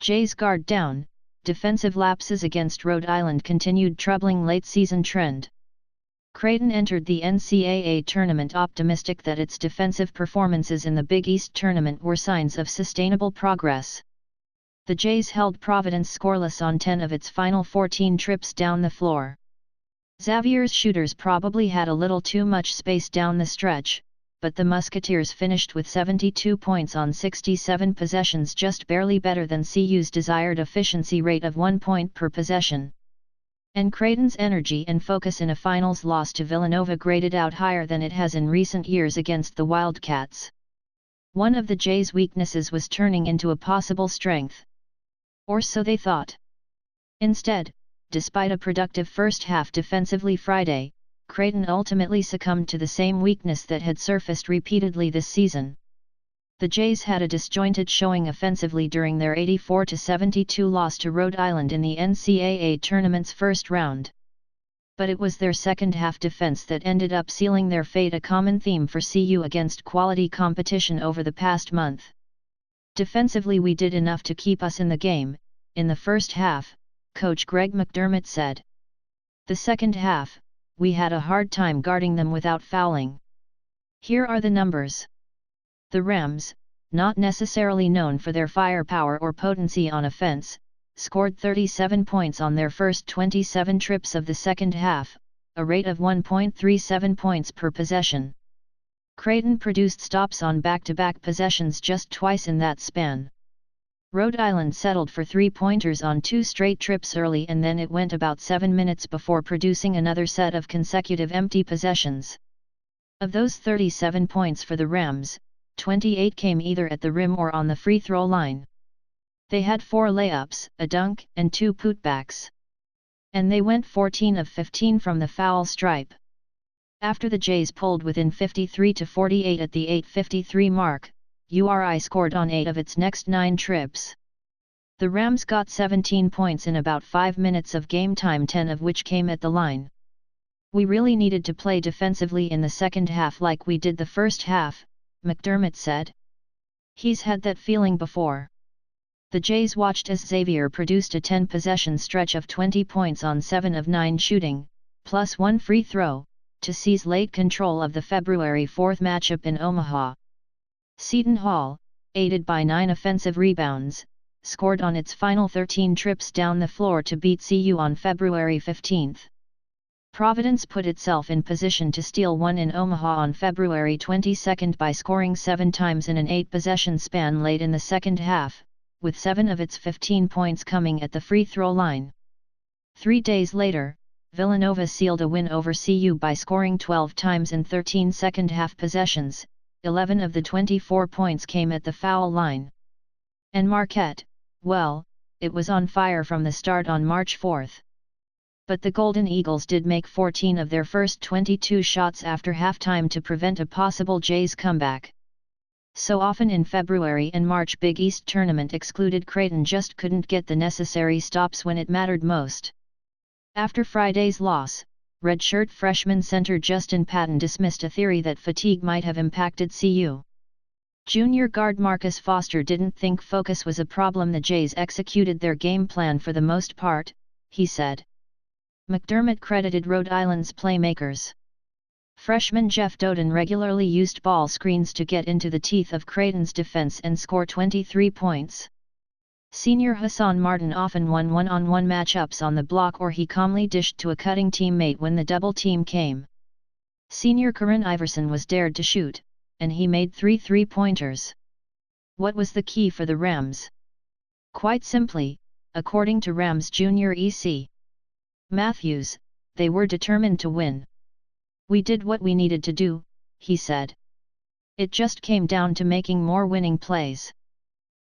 Jays guard down, defensive lapses against Rhode Island continued troubling late-season trend. Creighton entered the NCAA tournament optimistic that its defensive performances in the Big East tournament were signs of sustainable progress. The Jays held Providence scoreless on 10 of its final 14 trips down the floor. Xavier's shooters probably had a little too much space down the stretch, but the Musketeers finished with 72 points on 67 possessions, just barely better than CU's desired efficiency rate of 1 point per possession. And Creighton's energy and focus in a finals loss to Villanova graded out higher than it has in recent years against the Wildcats. One of the Jays' weaknesses was turning into a possible strength. Or so they thought. Instead, despite a productive first half defensively Friday, Creighton ultimately succumbed to the same weakness that had surfaced repeatedly this season. The Jays had a disjointed showing offensively during their 84-72 loss to Rhode Island in the NCAA tournament's first round. But it was their second-half defense that ended up sealing their fate, a common theme for CU against quality competition over the past month. Defensively, we did enough to keep us in the game, in the first half, Coach Greg McDermott said. The second half, we had a hard time guarding them without fouling. Here are the numbers. The Rams, not necessarily known for their firepower or potency on offense, scored 37 points on their first 27 trips of the second half, a rate of 1.37 points per possession. Creighton produced stops on back-to-back possessions just twice in that span. Rhode Island settled for three-pointers on 2 straight trips early, and then it went about 7 minutes before producing another set of consecutive empty possessions. Of those 37 points for the Rams, 28 came either at the rim or on the free throw line. They had 4 layups, a dunk, and 2 putbacks. And they went 14 of 15 from the foul stripe. After the Jays pulled within 53-48 at the 8:53 mark, URI scored on 8 of its next 9 trips. The Rams got 17 points in about 5 minutes of game time, 10 of which came at the line. We really needed to play defensively in the second half like we did the first half, McDermott said. He's had that feeling before. The Jays watched as Xavier produced a 10-possession stretch of 20 points on 7 of 9 shooting, plus 1 free throw, to seize late control of the February 4 matchup in Omaha. Seton Hall, aided by 9 offensive rebounds, scored on its final 13 trips down the floor to beat CU on February 15. Providence put itself in position to steal one in Omaha on February 22 by scoring 7 times in an 8-possession span late in the second half, with 7 of its 15 points coming at the free throw line. 3 days later, Villanova sealed a win over CU by scoring 12 times in 13 second-half possessions. 11 of the 24 points came at the foul line. And Marquette, well, it was on fire from the start on March 4. But the Golden Eagles did make 14 of their first 22 shots after halftime to prevent a possible Jays comeback. So often in February and March, Big East tournament excluded Creighton just couldn't get the necessary stops when it mattered most. After Friday's loss, redshirt freshman center Justin Patton dismissed a theory that fatigue might have impacted CU. Junior guard Marcus Foster didn't think focus was a problem. The Jays executed their game plan for the most part, he said. McDermott credited Rhode Island's playmakers. Freshman Jeff Doden regularly used ball screens to get into the teeth of Creighton's defense and score 23 points. Senior Hassan Martin often won one-on-one matchups on the block, or he calmly dished to a cutting teammate when the double team came. Senior Corinne Iverson was dared to shoot, and he made 3 three-pointers. What was the key for the Rams? Quite simply, according to Rams junior E.C. Matthews, they were determined to win. We did what we needed to do, he said. It just came down to making more winning plays.